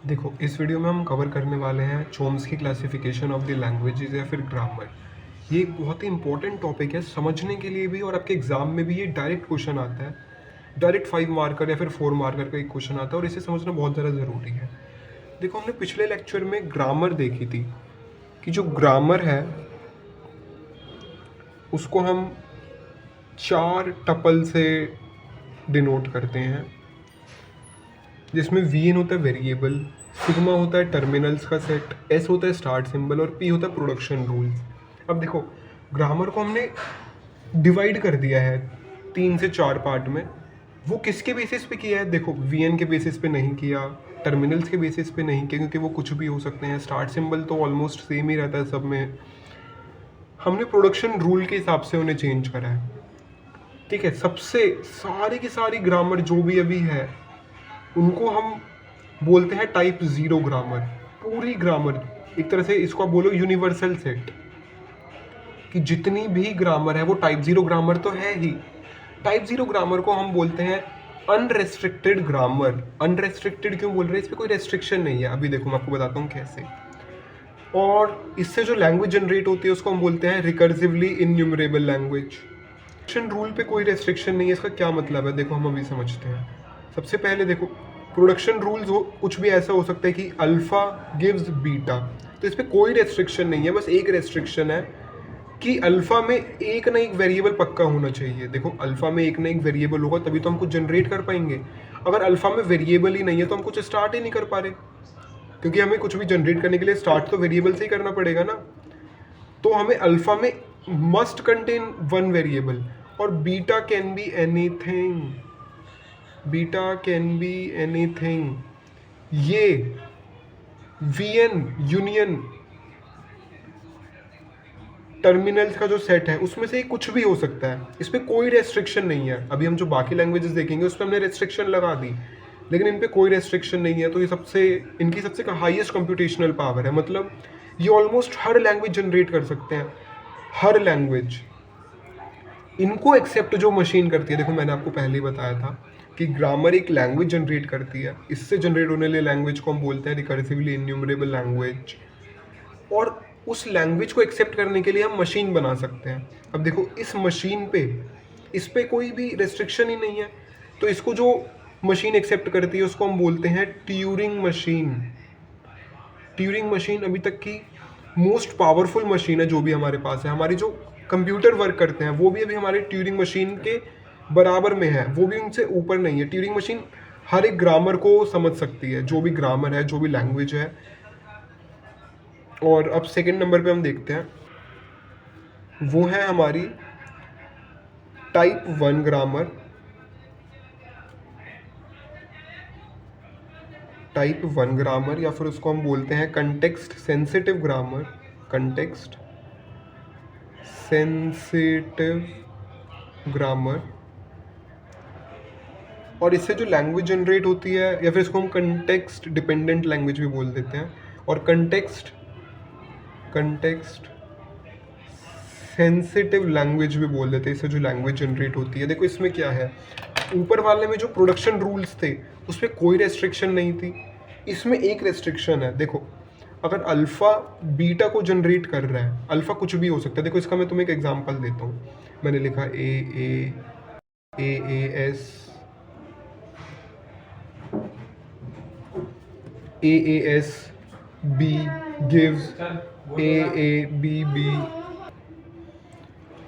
देखो, इस वीडियो में हम कवर करने वाले हैं Chomsky classification of the languages या फिर ग्रामर। ये एक बहुत ही इंपॉर्टेंट टॉपिक है समझने के लिए भी, और आपके एग्जाम में भी ये डायरेक्ट क्वेश्चन आता है। डायरेक्ट 5 मार्कर या फिर 4 मार्कर का एक क्वेश्चन आता है और इसे समझना बहुत ज़्यादा ज़रूरी है। देखो, हमने पिछले लेक्चर में ग्रामर देखी थी कि जो ग्रामर है उसको हम 4 टपल से डिनोट करते हैं, जिसमें वी एन होता है वेरिएबल, सिग्मा होता है टर्मिनल्स का सेट, एस होता है स्टार्ट सिंबल और पी होता है प्रोडक्शन रूल्स। अब देखो, ग्रामर को हमने डिवाइड कर दिया है 3 से 4 पार्ट में। वो किसके बेसिस पे किया है? देखो, वी एन के बेसिस पे नहीं किया, टर्मिनल्स के बेसिस पे नहीं किया क्योंकि वो कुछ भी हो सकते हैं, स्टार्ट सिंबल तो ऑलमोस्ट सेम ही रहता है सब में। हमने प्रोडक्शन रूल के हिसाब से उन्हें चेंज करा है। ठीक है, सबसे सारी की सारी ग्रामर जो भी अभी है उनको हम बोलते हैं टाइप 0 ग्रामर। पूरी ग्रामर, एक तरह से इसको आप बोलो यूनिवर्सल सेट, कि जितनी भी ग्रामर है वो टाइप 0 ग्रामर तो है ही। टाइप 0 ग्रामर को हम बोलते हैं अनरेस्ट्रिक्टेड ग्रामर। अनरेस्ट्रिक्टेड क्यों बोल रहे हैं? इस पर कोई रेस्ट्रिक्शन नहीं है। अभी देखो, मैं आपको बताता हूँ कैसे। और इससे जो लैंग्वेज जनरेट होती है उसको हम बोलते हैं रिकर्सिवली इन्यूमरेबल लैंग्वेज। रूल पे कोई रेस्ट्रिक्शन नहीं है। इसका क्या मतलब है? देखो, हम अभी समझते हैं। सबसे पहले देखो, प्रोडक्शन रूल्स हो कुछ भी ऐसा हो सकता है कि अल्फा गिव्स बीटा, तो इस पर कोई रेस्ट्रिक्शन नहीं है। बस एक रेस्ट्रिक्शन है कि अल्फा में एक ना एक वेरिएबल पक्का होना चाहिए। देखो, अल्फा में एक ना एक वेरिएबल होगा तभी तो हम कुछ जनरेट कर पाएंगे। अगर अल्फा में वेरिएबल ही नहीं है तो हम कुछ स्टार्ट ही नहीं कर पा रहे, क्योंकि हमें कुछ भी जनरेट करने के लिए स्टार्ट तो वेरिएबल से ही करना पड़ेगा ना। तो हमें अल्फा में मस्ट कंटेन वन वेरिएबल, और beta can be anything. Beta can be anything. ये वीएन यूनियन टर्मिनल्स का जो सेट है उसमें से कुछ भी हो सकता है। इस पर कोई रेस्ट्रिक्शन नहीं है। अभी हम जो बाकी लैंग्वेजेस देखेंगे उस पर हमने रेस्ट्रिक्शन लगा दी, लेकिन इन पे कोई रेस्ट्रिक्शन नहीं है। तो ये इनकी सबसे हाईएस्ट कंप्यूटेशनल पावर है। मतलब ये ऑलमोस्ट हर लैंग्वेज जनरेट कर सकते हैं, हर लैंग्वेज। इनको एक्सेप्ट जो मशीन करती है, देखो मैंने आपको पहले ही बताया था कि ग्रामर एक लैंग्वेज जनरेट करती है। इससे जनरेट होने वाली लैंग्वेज को हम बोलते हैं रिकर्सिवली इन्यूमरेबल लैंग्वेज। और उस लैंग्वेज को एक्सेप्ट करने के लिए हम मशीन बना सकते हैं। अब देखो, इस मशीन पे इस पे कोई भी रेस्ट्रिक्शन ही नहीं है, तो इसको जो मशीन एक्सेप्ट करती है उसको हम बोलते हैं ट्यूरिंग मशीन। ट्यूरिंग मशीन अभी तक की मोस्ट पावरफुल मशीन है जो भी हमारे पास है। हमारी जो कंप्यूटर वर्क करते हैं वो भी अभी हमारे ट्यूरिंग मशीन के बराबर में है, वो भी उनसे ऊपर नहीं है। ट्यूरिंग मशीन हर एक ग्रामर को समझ सकती है, जो भी ग्रामर है, जो भी लैंग्वेज है। और अब सेकंड नंबर पे हम देखते हैं, वो है हमारी टाइप 1 ग्रामर। टाइप 1 ग्रामर, या फिर उसको हम बोलते हैं context sensitive grammar. Context sensitive grammar. और इससे जो लैंग्वेज जनरेट होती है, या फिर इसको हम कंटेक्स्ट डिपेंडेंट लैंग्वेज भी बोल देते हैं। और कंटेक्स्ट सेंसिटिव लैंग्वेज भी बोल देते हैं इससे जो लैंग्वेज जनरेट होती है। देखो, इसमें क्या है, ऊपर वाले में जो प्रोडक्शन रूल्स थे उस पर कोई रेस्ट्रिक्शन नहीं थी। इसमें एक रेस्ट्रिक्शन है। देखो, अगर अल्फ़ा बीटा को जनरेट कर रहा है, अल्फ़ा कुछ भी हो सकता है। देखो, इसका मैं तुम्हें एक एग्जांपल देता हूँ। मैंने लिखा A S B gives B.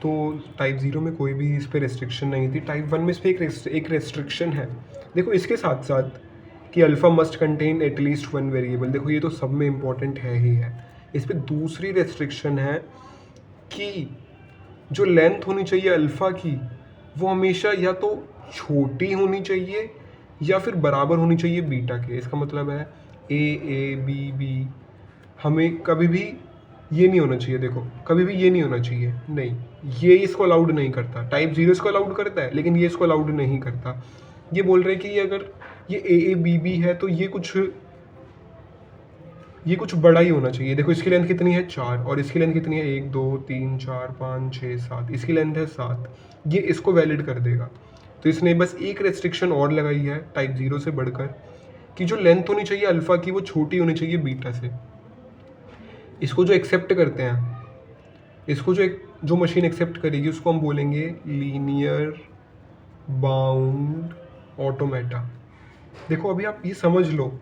तो टाइप 0 में कोई भी इस पर रेस्ट्रिक्शन नहीं थी। टाइप 1 में इस पर एक रेस्ट्रिक्शन है। देखो, इसके साथ साथ कि alpha must contain at least one variable. देखो, ये तो सब में इम्पॉर्टेंट है ही है। इस पर दूसरी रेस्ट्रिक्शन है कि जो लेंथ होनी चाहिए अल्फ़ा की, वो हमेशा या तो छोटी होनी चाहिए या फिर बराबर होनी चाहिए बीटा के। इसका मतलब है ए बी। हमें कभी भी ये नहीं होना चाहिए। देखो, कभी भी ये नहीं होना चाहिए, नहीं, ये इसको अलाउड नहीं करता। टाइप 0 इसको अलाउड करता है, लेकिन ये इसको अलाउड नहीं करता। ये बोल रहे हैं कि अगर ये ए बी है तो ये कुछ बड़ा ही होना चाहिए। देखो, इसकी लेंथ कितनी है? 4, और इसकी लेंथ कितनी है? 1 2 3 4 5 6 7। इसकी लेंथ है 7। ये इसको वैलिड कर देगा। तो इसने बस एक रेस्ट्रिक्शन और लगाई है टाइप 0 से बढ़कर, कि जो लेंथ होनी चाहिए अल्फ़ा की वो छोटी होनी चाहिए बीटा से। इसको जो एक्सेप्ट करते हैं, इसको जो मशीन एक्सेप्ट करेगी उसको हम बोलेंगे लीनियर बाउंड ऑटोमेटा। देखो अभी आप ये समझ लो,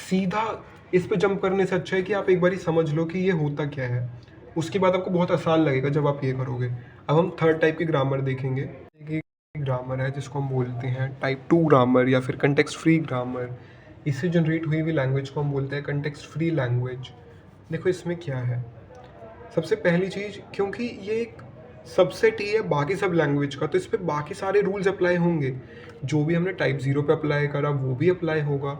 सीधा इस पे जंप करने से अच्छा है कि आप एक बार ही समझ लो कि ये होता क्या है, उसके बाद आपको बहुत आसान लगेगा जब आप ये करोगे। अब हम थर्ड टाइप की ग्रामर देखेंगे। एक ग्रामर है जिसको हम बोलते हैं टाइप 2 ग्रामर या फिर कंटेक्स्ट फ्री ग्रामर। इससे जनरेट हुई हुई लैंग्वेज को हम बोलते हैं कंटेक्स्ट फ्री लैंग्वेज। देखो इसमें क्या है, सबसे पहली चीज़, क्योंकि ये एक सबसेट ही है बाकी सब लैंग्वेज का, तो इस पर बाकी सारे रूल्स अप्लाई होंगे। जो भी हमने टाइप 0 पे अप्लाई करा वो भी अप्लाई होगा,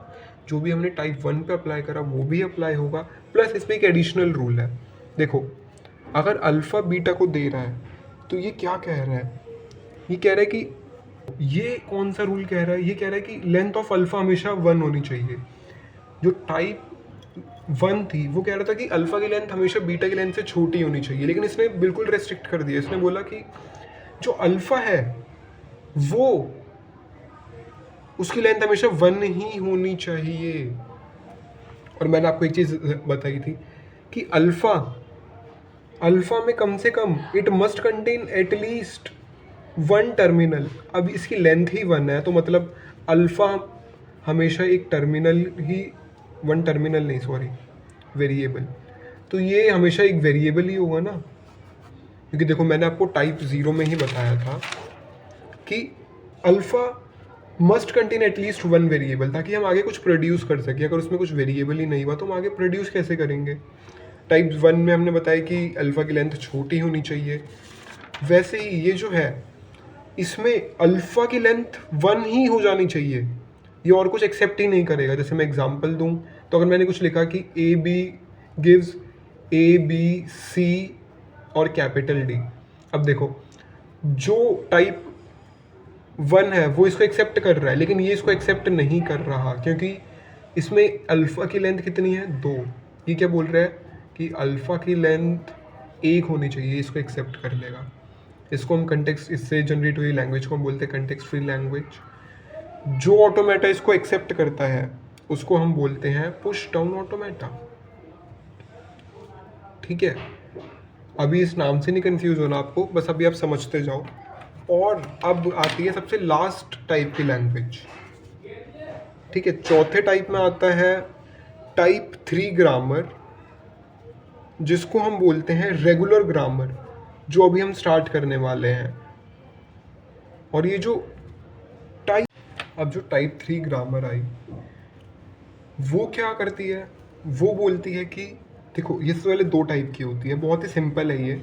जो भी हमने टाइप 1 पे अप्लाई करा वो भी अप्लाई होगा, प्लस इसमें एक एडिशनल रूल है। देखो अगर अल्फ़ा बीटा को दे रहा है तो ये क्या कह रहा है, ये कह रहा है कि ये कौन सा रूल कह रहा है, ये कह रहा है कि लेंथ ऑफ अल्फ़ा हमेशा 1 होनी चाहिए। जो टाइप 1 थी वो कह रहा था कि अल्फ़ा की लेंथ हमेशा बीटा की लेंथ से छोटी होनी चाहिए, लेकिन इसने बिल्कुल रेस्ट्रिक्ट कर दिया। इसने बोला कि जो अल्फ़ा है वो उसकी लेंथ हमेशा 1 ही होनी चाहिए। और मैंने आपको एक चीज़ बताई थी कि अल्फ़ा में कम से कम it must contain at least 1 terminal. अब इसकी लेंथ ही 1 है तो मतलब अल्फ़ा हमेशा एक टर्मिनल ही, 1 टर्मिनल नहीं सॉरी वेरिएबल, तो ये हमेशा एक वेरिएबल ही होगा ना, क्योंकि देखो मैंने आपको टाइप 0 में ही बताया था कि alpha must contain at least 1 variable, ताकि हम आगे कुछ प्रोड्यूस कर सकें। अगर उसमें कुछ वेरिएबल ही नहीं हुआ तो हम आगे प्रोड्यूस कैसे करेंगे। टाइप 1 में हमने बताया कि अल्फ़ा की लेंथ छोटी होनी चाहिए, वैसे ही ये जो है इसमें अल्फ़ा की लेंथ 1 ही हो जानी चाहिए, ये और कुछ एक्सेप्ट ही नहीं करेगा। जैसे मैं एग्जांपल दूं तो अगर मैंने कुछ लिखा कि A B gives A B C और कैपिटल डी, अब देखो जो टाइप 1 है वो इसको एक्सेप्ट कर रहा है, लेकिन ये इसको एक्सेप्ट नहीं कर रहा क्योंकि इसमें अल्फ़ा की लेंथ कितनी है 2। ये क्या बोल रहा है कि अल्फ़ा की लेंथ 1 होनी चाहिए, इसको एक्सेप्ट कर लेगा। इसको हम कंटेक्स्ट, इससे जनरेट हुई लैंग्वेज को हम बोलते हैं कंटेक्स्ट फ्री लैंग्वेज। जो ऑटोमेटा इसको एक्सेप्ट करता है उसको हम बोलते हैं पुश डाउन ऑटोमेटा। ठीक है, अभी इस नाम से नहीं कंफ्यूज होना आपको, बस अभी आप समझते जाओ। और अब आती है सबसे लास्ट टाइप की लैंग्वेज। ठीक है, चौथे टाइप में आता है टाइप 3 ग्रामर, जिसको हम बोलते हैं रेगुलर ग्रामर, जो अभी हम स्टार्ट करने वाले हैं। और ये जो टाइप 3 ग्रामर आई वो क्या करती है, वो बोलती है कि देखो ये सबसे पहले 2 टाइप की होती है, बहुत ही सिंपल है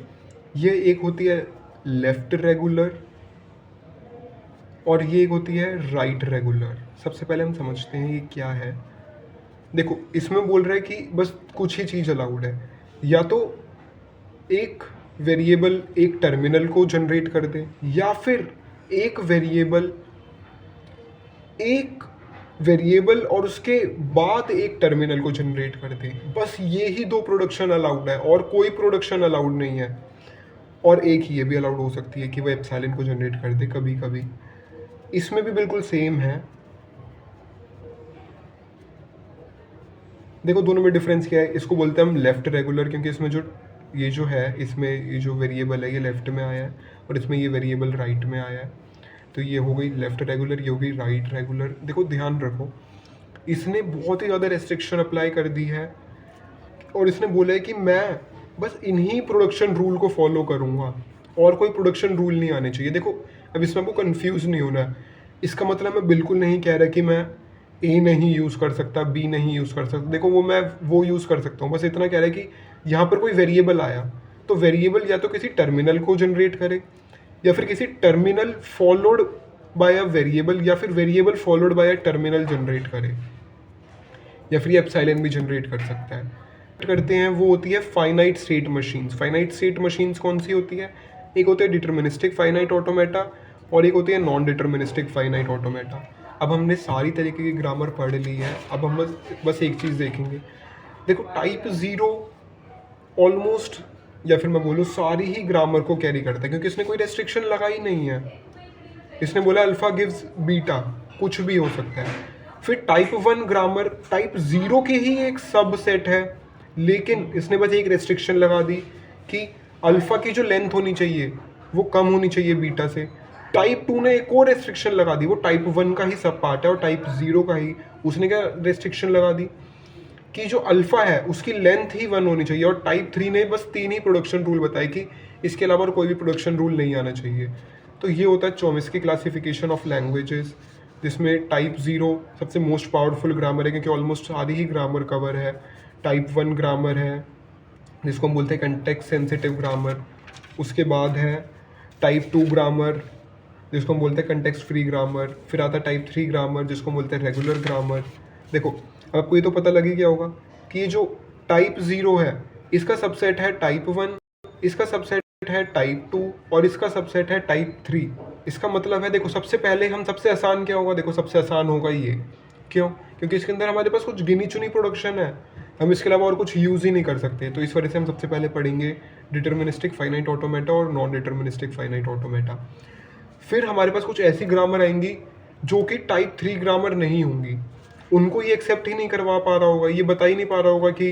ये एक होती है लेफ्ट रेगुलर और ये एक होती है राइट रेगुलर। सबसे पहले हम समझते हैं ये क्या है। देखो इसमें बोल रहा है कि बस कुछ ही चीज़ अलाउड है, या तो एक वेरिएबल एक टर्मिनल को जनरेट कर दे, या फिर एक वेरिएबल और उसके बाद एक टर्मिनल को जनरेट कर दे। बस ये ही 2 प्रोडक्शन अलाउड है और कोई प्रोडक्शन अलाउड नहीं है। और एक ही ये भी अलाउड हो सकती है कि वो एप्सिलॉन को जनरेट कर दे कभी कभी। इसमें भी बिल्कुल सेम है। देखो दोनों में डिफरेंस क्या है, इसको बोलते हैं हम लेफ्ट रेगुलर, क्योंकि इसमें जो है इसमें ये जो वेरिएबल है ये लेफ्ट में आया है और इसमें ये वेरिएबल राइट में आया है, तो ये हो गई लेफ्ट रेगुलर, ये हो गई राइट रेगुलर। देखो ध्यान रखो, इसने बहुत ही ज़्यादा रेस्ट्रिक्शन अप्लाई कर दी है और इसने बोला है कि मैं बस इन्हीं प्रोडक्शन रूल को फॉलो करूँगा और कोई प्रोडक्शन रूल नहीं आने चाहिए। देखो अब इसमें आपको कंफ्यूज नहीं होना है, इसका मतलब मैं बिल्कुल नहीं कह रहा कि मैं ए नहीं यूज़ कर सकता, बी नहीं यूज़ कर सकता। देखो वो यूज़ कर सकता हूँ, बस इतना कह रहा है कि यहाँ पर कोई वेरिएबल आया तो वेरिएबल या तो किसी टर्मिनल को जनरेट करे, या फिर किसी terminal followed by a variable, या फिर variable followed by a terminal generate करे, या फिर ये एप्सिलॉन भी जनरेट कर सकता है। करते हैं वो होती है finite state machines. Finite state machines कौन सी होती है, एक होती है डिटर्मिनिस्टिक फाइनाइट ऑटोमेटा और एक होती है नॉन डिटर्मिनिस्टिक फाइनाइट ऑटोमेटा। अब हमने सारी तरीके की ग्रामर पढ़ ली है, अब हम बस एक चीज़ देखेंगे। देखो टाइप 0 ऑलमोस्ट, या फिर मैं बोलूँ सारी ही ग्रामर को कैरी करता है, क्योंकि इसने कोई रेस्ट्रिक्शन लगाई नहीं है। इसने बोला अल्फ़ा गिव्स बीटा, कुछ भी हो सकता है। फिर टाइप 1 ग्रामर टाइप 0 की ही एक सबसेट है, लेकिन इसने बस एक रेस्ट्रिक्शन लगा दी कि अल्फ़ा की जो लेंथ होनी चाहिए वो कम होनी चाहिए बीटा से। टाइप 2 ने एक और रेस्ट्रिक्शन लगा दी, वो टाइप 1 का ही सब पार्ट है, और टाइप 0 का ही। उसने क्या रेस्ट्रिक्शन लगा दी कि जो अल्फ़ा है उसकी लेंथ ही 1 होनी चाहिए, और टाइप 3 ने बस 3 ही प्रोडक्शन रूल बताए कि इसके अलावा और कोई भी प्रोडक्शन रूल नहीं आना चाहिए। तो ये होता है चोम्स्की क्लासिफिकेशन ऑफ लैंग्वेजेस, जिसमें टाइप 0 सबसे मोस्ट पावरफुल ग्रामर है क्योंकि ऑलमोस्ट सारी ही ग्रामर कवर है। टाइप 1 ग्रामर है जिसको हम बोलते हैं कंटेक्स्ट सेंसिटिव ग्रामर। उसके बाद है टाइप 2 ग्रामर जिसको हम बोलते हैं कंटेक्स्ट फ्री ग्रामर। फिर आता है टाइप 3 ग्रामर जिसको हम बोलते हैं रेगुलर ग्रामर। देखो आपको ये तो पता लग ही गया होगा कि ये जो टाइप 0 है इसका सबसेट है टाइप 1, इसका सबसेट है टाइप 2 और इसका सबसेट है टाइप 3। इसका मतलब है देखो सबसे पहले हम सबसे आसान क्या होगा, देखो सबसे आसान होगा ये। क्यों? क्योंकि इसके अंदर हमारे पास कुछ गिनी चुनी प्रोडक्शन है, हम इसके अलावा और कुछ यूज़ ही नहीं कर सकते। तो इस वजह से हम सबसे पहले पढ़ेंगे डिटर्मिनिस्टिक फाइनाइट ऑटोमेटा और नॉन डिटर्मिनिस्टिक फाइनाइट ऑटोमेटा। फिर हमारे पास कुछ ऐसी ग्रामर आएंगी जो कि टाइप 3 ग्रामर नहीं होंगी, उनको ये एक्सेप्ट ही नहीं करवा पा रहा होगा, ये बता ही नहीं पा रहा होगा कि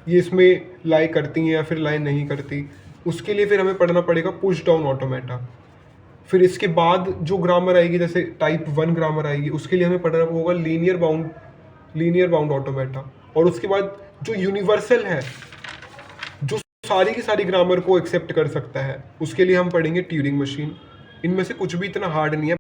ये इसमें लाई करती हैं या फिर लाई नहीं करती। उसके लिए फिर हमें पढ़ना पड़ेगा पुश डाउन ऑटोमेटा। फिर इसके बाद जो ग्रामर आएगी जैसे टाइप 1 ग्रामर आएगी, उसके लिए हमें पढ़ना होगा लीनियर बाउंड ऑटोमेटा। और उसके बाद जो यूनिवर्सल है, जो सारी की सारी ग्रामर को एक्सेप्ट कर सकता है, उसके लिए हम पढ़ेंगे ट्यूरिंग मशीन। इनमें से कुछ भी इतना हार्ड नहीं है।